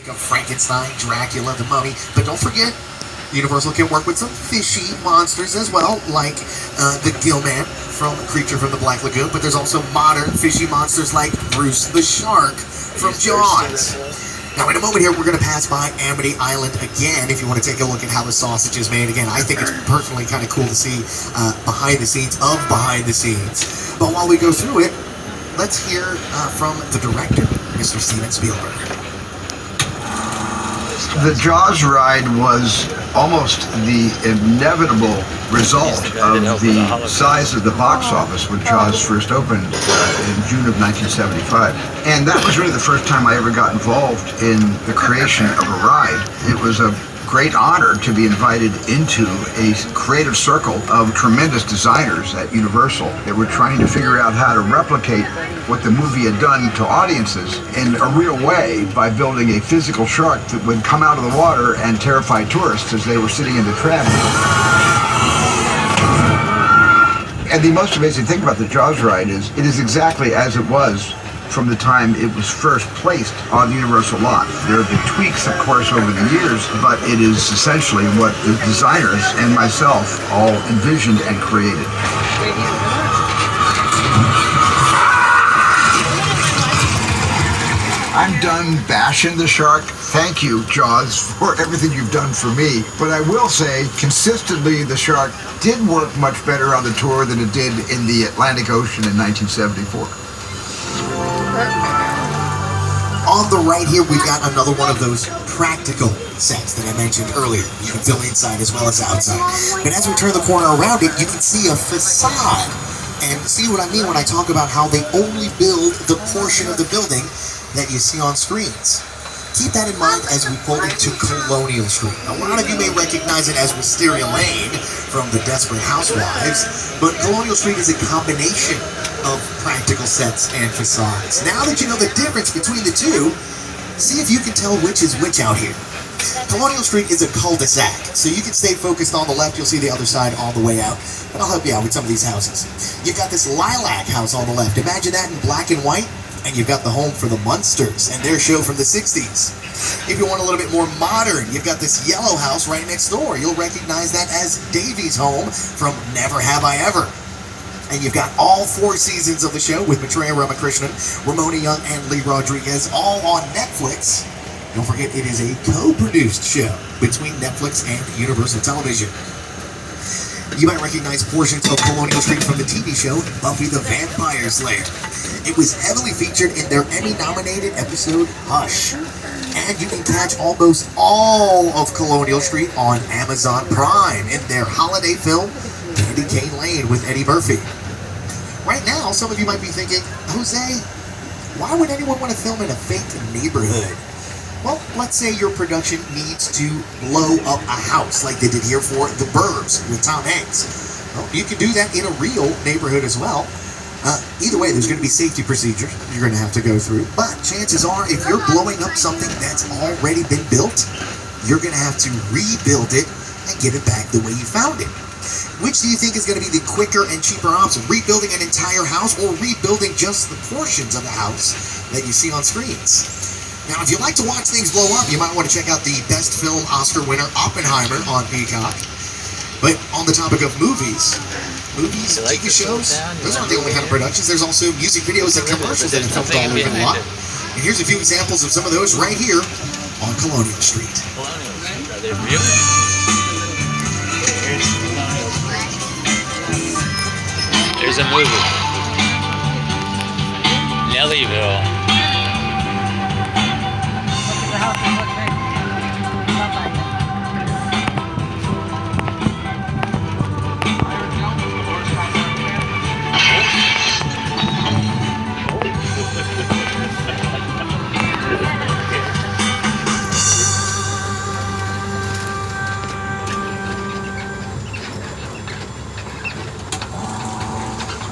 Think of Frankenstein, Dracula, the Mummy, but don't forget, Universal can work with some fishy monsters as well, like the Gillman from Creature from the Black Lagoon, but there's also modern fishy monsters like Bruce the Shark from Jaws. Now, in a moment here, we're going to pass by Amity Island again if you want to take a look at how the sausage is made. Again, I think it's personally kind of cool to see behind the scenes of behind the scenes. But while we go through it, let's hear from the director, Mr. Steven Spielberg. The Jaws ride was almost the inevitable result of the size of the box office when Jaws first opened in June of 1975. And that was really the first time I ever got involved in the creation of a ride. It was a great honor to be invited into a creative circle of tremendous designers at Universal that were trying to figure out how to replicate what the movie had done to audiences in a real way by building a physical shark that would come out of the water and terrify tourists as they were sitting in the tram. And the most amazing thing about the Jaws ride is it is exactly as it was from the time it was first placed on the Universal lot. There have been tweaks, of course, over the years, but it is essentially what the designers and myself all envisioned and created. I'm done bashing the shark. Thank you, Jaws, for everything you've done for me. But I will say, consistently, the shark did work much better on the tour than it did in the Atlantic Ocean in 1974. On the right here, we've got another one of those practical sets that I mentioned earlier. You can film inside as well as outside. But as we turn the corner around it, you can see a facade. And see what I mean when I talk about how they only build the portion of the building that you see on screens. Keep that in mind as we pull into Colonial Street. A lot of you may recognize it as Wisteria Lane from The Desperate Housewives, but Colonial Street is a combination of practical sets and facades. Now that you know the difference between the two, see if you can tell which is which out here. Colonial Street is a cul-de-sac, so you can stay focused on the left. You'll see the other side all the way out, and I'll help you out with some of these houses. You've got this lilac house on the left. Imagine that in black and white. And you've got the home for the Munsters and their show from the 60s. If you want a little bit more modern, you've got this yellow house right next door. You'll recognize that as Davy's home from Never Have I Ever. And you've got all 4 seasons of the show with Maitreya Ramakrishnan, Ramona Young, and Lee Rodriguez, all on Netflix. Don't forget, it is a co-produced show between Netflix and Universal Television. You might recognize portions of Colonial Street from the TV show Buffy the Vampire Slayer. It was heavily featured in their Emmy-nominated episode Hush. And you can catch almost all of Colonial Street on Amazon Prime in their holiday film Candy Cane Lane with Eddie Murphy. Right now, some of you might be thinking, Jose, why would anyone want to film in a fake neighborhood? Well, let's say your production needs to blow up a house like they did here for The Burbs with Tom Hanks. Well, you can do that in a real neighborhood as well. Either way, there's going to be safety procedures you're going to have to go through. But chances are, if you're blowing up something that's already been built, you're going to have to rebuild it and give it back the way you found it. Which do you think is going to be the quicker and cheaper option? Rebuilding an entire house or rebuilding just the portions of the house that you see on screens? Now, if you like to watch things blow up, you might want to check out the Best Film Oscar winner, Oppenheimer, on Peacock. But on the topic of movies, TV shows, those aren't the only kind of productions. There's also music videos and commercials that have filmed all over the lot. And here's a few examples of some of those right here on Colonial Street. There's a movie, Nellyville.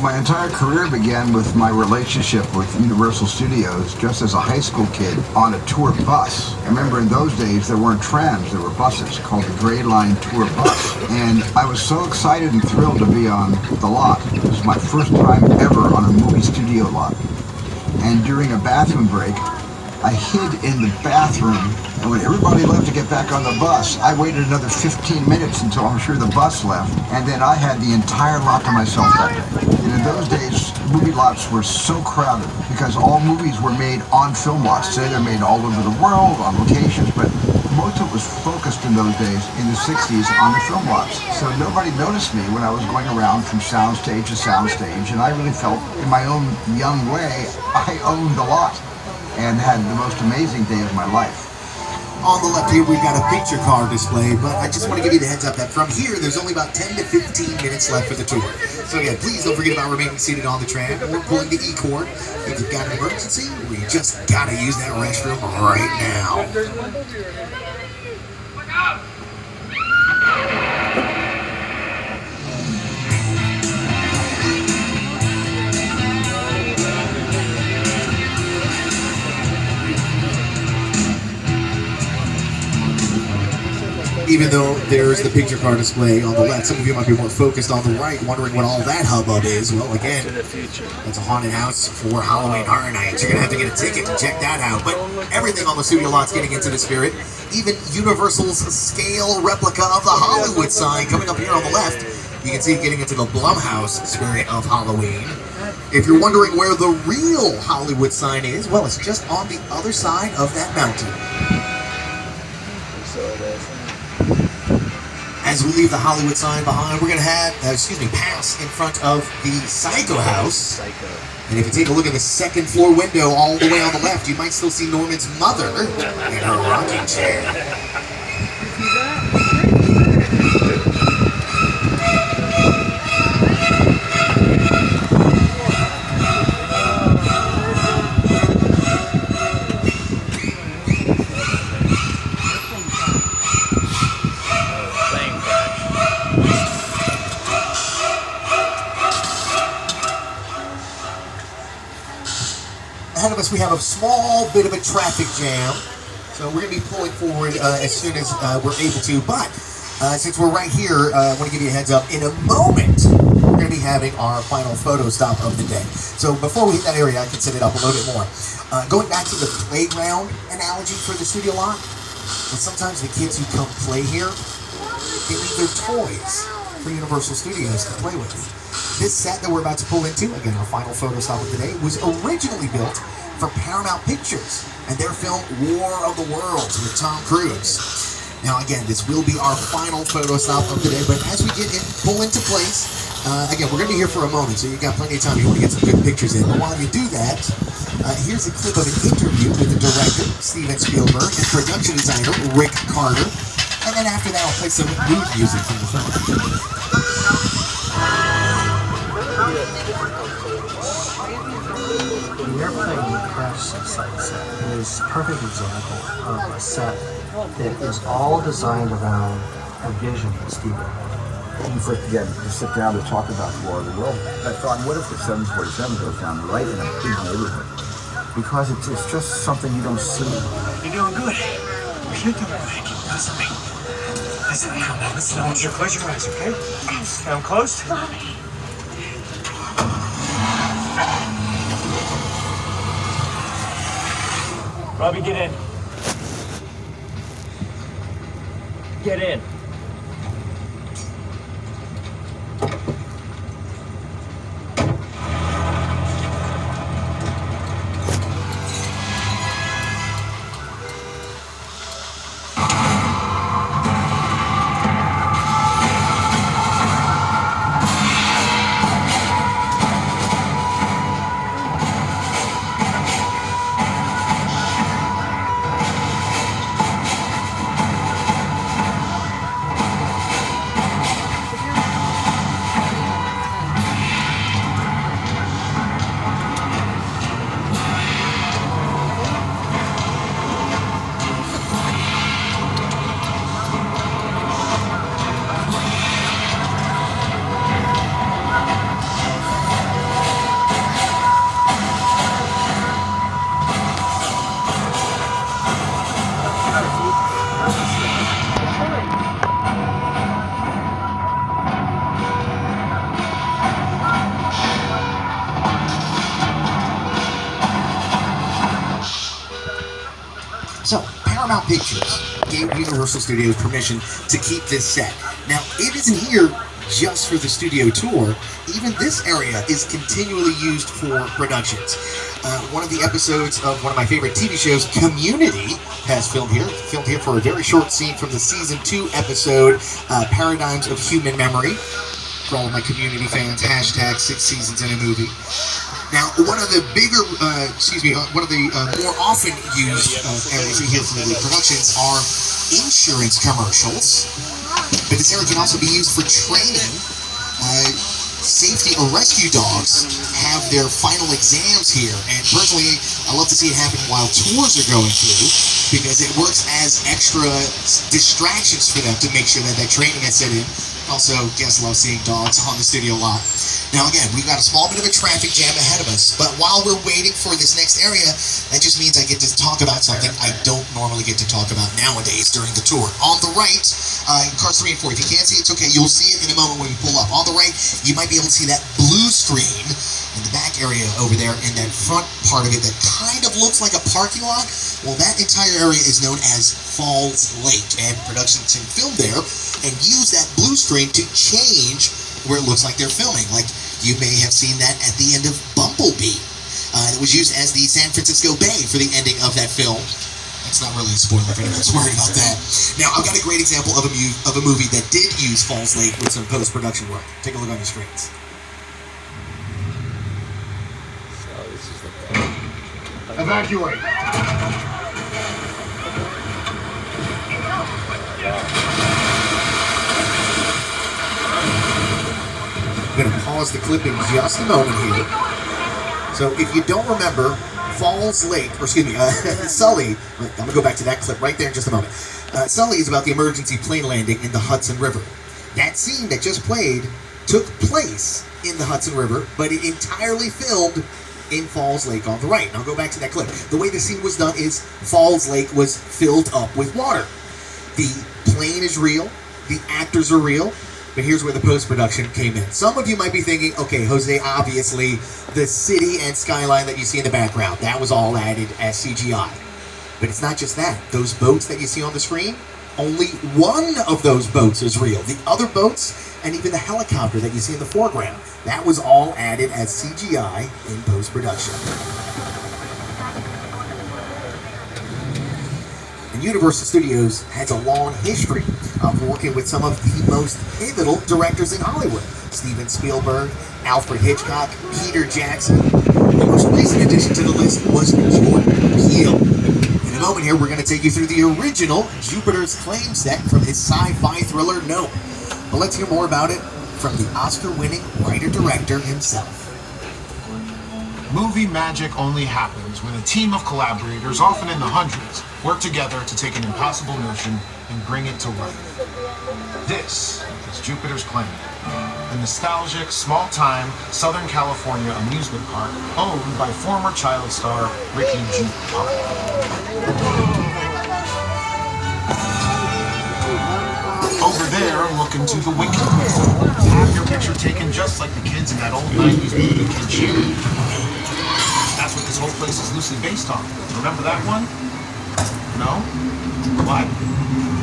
My entire career began with my relationship with Universal Studios just as a high school kid on a tour bus. I remember in those days there weren't trams, there were buses called the Gray Line Tour Bus. And I was so excited and thrilled to be on the lot. It was my first time ever on a movie studio lot. And during a bathroom break, I hid in the bathroom, and when everybody left to get back on the bus, I waited another 15 minutes until I'm sure the bus left, and then I had the entire lot to myself that day. And in those days, movie lots were so crowded because all movies were made on film lots. Today they're made all over the world, on locations, but most of it was focused in those days, in the 60s, on the film lots. So nobody noticed me when I was going around from soundstage to soundstage, and I really felt, in my own young way, I owned a lot and had the most amazing day of my life. On the left here, we've got a picture car display, but I just want to give you the heads up that from here, there's only about 10 to 15 minutes left for the tour. So again, please don't forget about remaining seated on the tram or pulling the E-cord. If you've got an emergency, or you just gotta use that restroom right now. Even though there's the picture car display on the left, some of you might be more focused on the right, wondering what all that hubbub is. Well, again, it's a haunted house for Halloween Horror Nights. You're going to have to get a ticket to check that out. But everything on the studio lot's getting into the spirit. Even Universal's scale replica of the Hollywood sign coming up here on the left. You can see it getting into the Blumhouse spirit of Halloween. If you're wondering where the real Hollywood sign is, well, it's just on the other side of that mountain. As we leave the Hollywood sign behind, we're going to have, pass in front of the Psycho House. And if you take a look at the second floor window all the way on the left, you might still see Norman's mother in her rocking chair. Ahead of us, we have a small bit of a traffic jam, so we're going to be pulling forward as soon as we're able to. But since we're right here, I want to give you a heads up. In a moment, we're going to be having our final photo stop of the day. So before we hit that area, I can set it up a little bit more. Going back to the playground analogy for the studio lot, well, sometimes the kids who come play here, they leave their toys for Universal Studios to play with. This set that we're about to pull into, again, our final photo stop of the day, was originally built for Paramount Pictures and their film War of the Worlds with Tom Cruise. Now, again, this will be our final photo stop of the day, but as we pull into place, again, we're going to be here for a moment, so you've got plenty of time. You want to get some good pictures in. But while you do that, here's a clip of an interview with the director, Steven Spielberg, and production designer, Rick Carter. And then after that, I'll play some mood music from the film. The airplane crash site set is a perfect example of a set that is all designed around a vision that Steven had. When we first began to sit down to talk about War of the World, I thought, what if the 747 goes down right in a big neighborhood? Because it's just something you don't see. You're doing good. You're doing good. Keep listening. Listen now. Listen. I want you to close your eyes, okay? Now I'm closed. Robbie, get in. Get in. Paramount Pictures gave Universal Studios permission to keep this set. Now, it isn't here just for the studio tour. Even this area is continually used for productions. One of the episodes of one of my favorite TV shows, Community, has filmed here for a very short scene from the season 2 episode, Paradigms of Human Memory. For all of my Community fans, hashtag 6 seasons in a movie. Now, one of the bigger, one of the more often used areas we hear from the productions are insurance commercials. But this area can also be used for training. Safety or rescue dogs have their final exams here, and personally, I love to see it happen while tours are going through, because it works as extra distractions for them to make sure that that training has set in. Also, guests love seeing dogs on the studio lot. Now again, we've got a small bit of a traffic jam ahead of us, but while we're waiting for this next area, that just means I get to talk about something I don't normally get to talk about nowadays during the tour. On the right, cars 3 and 4, if you can't see it, it's okay, you'll see it in a moment when we pull up. On the right, you might be able to see that blue screen in the back area over there, and that front part of it that kind of looks like a parking lot. Well, that entire area is known as Falls Lake, and productions can film there and use that blue screen to change where it looks like they're filming. Like, you may have seen that at the end of Bumblebee. It was used as the San Francisco Bay for the ending of that film. It's not really a spoiler if anyone's worried about that. Now, I've got a great example of a movie that did use Falls Lake with some post-production work. Take a look on your screens. Evacuate. I'm going to pause the clip in just a moment here. So if you don't remember, Falls Lake, or excuse me, Sully, I'm going to go back to that clip right there in just a moment. Sully is about the emergency plane landing in the Hudson River. That scene that just played took place in the Hudson River, but it entirely filmed in Falls Lake on the right. And I'll go back to that clip. The way the scene was done is Falls Lake was filled up with water. The plane is real, the actors are real, but here's where the post-production came in. Some of you might be thinking, okay, Jose, obviously, the city and skyline that you see in the background, that was all added as CGI. But it's not just that. Those boats that you see on the screen, only one of those boats is real. The other boats, and even the helicopter that you see in the foreground, that was all added as CGI in post-production. And Universal Studios has a long history of working with some of the most pivotal directors in Hollywood. Steven Spielberg, Alfred Hitchcock, Peter Jackson. The most recent addition to the list was Jordan Peele. In a moment here, we're going to take you through the original Jupiter's Claim set from his sci-fi thriller Nope. But let's hear more about it from the Oscar-winning writer-director himself. Movie magic only happens when a team of collaborators, often in the hundreds, work together to take an impossible notion and bring it to life. This is Jupiter's Claim, a nostalgic, small-time Southern California amusement park owned by former child star Ricky G. Park. Over there, look into the Wicked Wheel. Have your picture taken just like the kids in that old 90s movie Kid Cheer. That's what this whole place is loosely based on. Remember that one? No? What?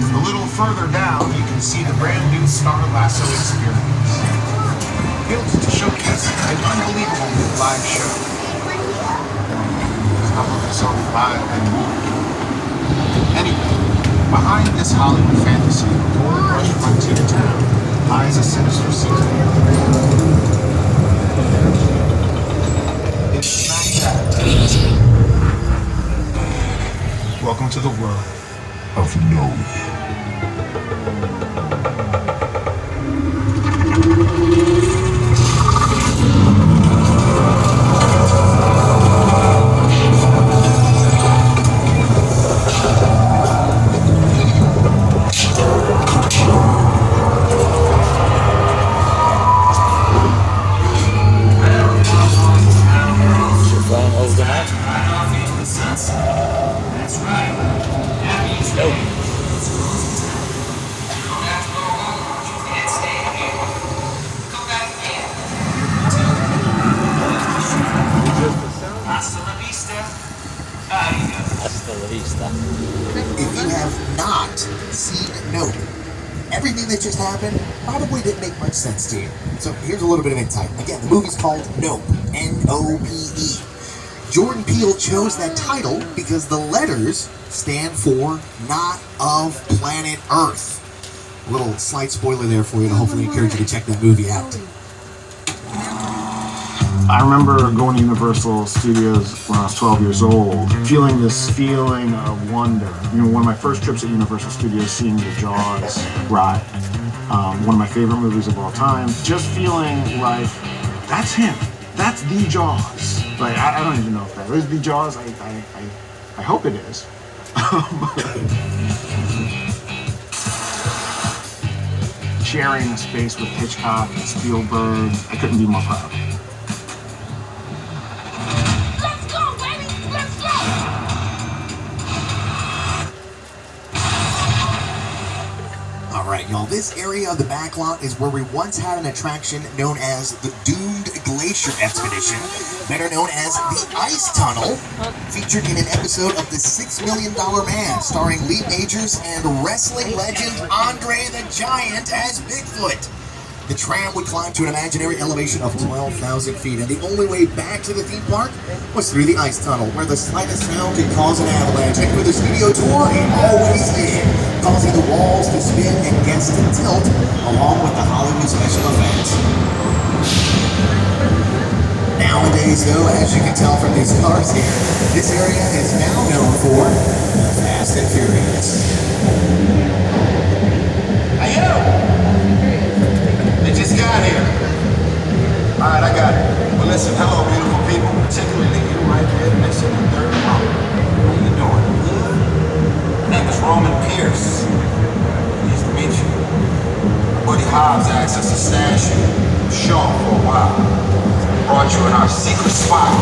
A little further down, you can see the brand new Star Lasso experience. Built to showcase an unbelievable new live show. How about this on live and more? Anyway, behind this Hollywood fantasy, gold rush frontier town, lies a sinister secret. It's smack dab. Welcome to the world of no. If you not seen Nope, everything that just happened probably didn't make much sense to you. So here's a little bit of insight. Again, the movie's called Nope, N-O-P-E. Jordan Peele chose that title because the letters stand for Not of Planet Earth. A little slight spoiler there for you to hopefully encourage you to check that movie out. I remember going to Universal Studios when I was 12 years old, feeling this feeling of wonder. You know, one of my first trips at Universal Studios, seeing the Jaws ride, one of my favorite movies of all time. Just feeling like, that's him. That's the Jaws. Like, I don't even know if that is the Jaws. I hope it is. Sharing a space with Hitchcock and Spielberg, I couldn't be more proud. Let's go, baby! Let's go! Alright, y'all, this area of the backlot is where we once had an attraction known as the Doomed Glacier Expedition, better known as the Ice Tunnel, featured in an episode of The $6 Million Man, starring Lee Majors and wrestling legend Andre the Giant as Bigfoot. The tram would climb to an imaginary elevation of 12,000 feet, and the only way back to the theme park was through the ice tunnel, where the slightest sound could cause an avalanche. And for the studio tour, it always did, causing the walls to spin and guests to tilt, along with the Hollywood special effects. Nowadays, though, as you can tell from these cars here, this area is now known for Fast and Furious. Hey, yo! They just got here. All right, I got it. Well, listen, hello, beautiful people, particularly you right there next to the third row. How you doing? Good? My name is Roman Pierce. Pleased to meet you. My buddy Hobbs asked us to stash you, Shaw, for a while. Brought you in our secret spot.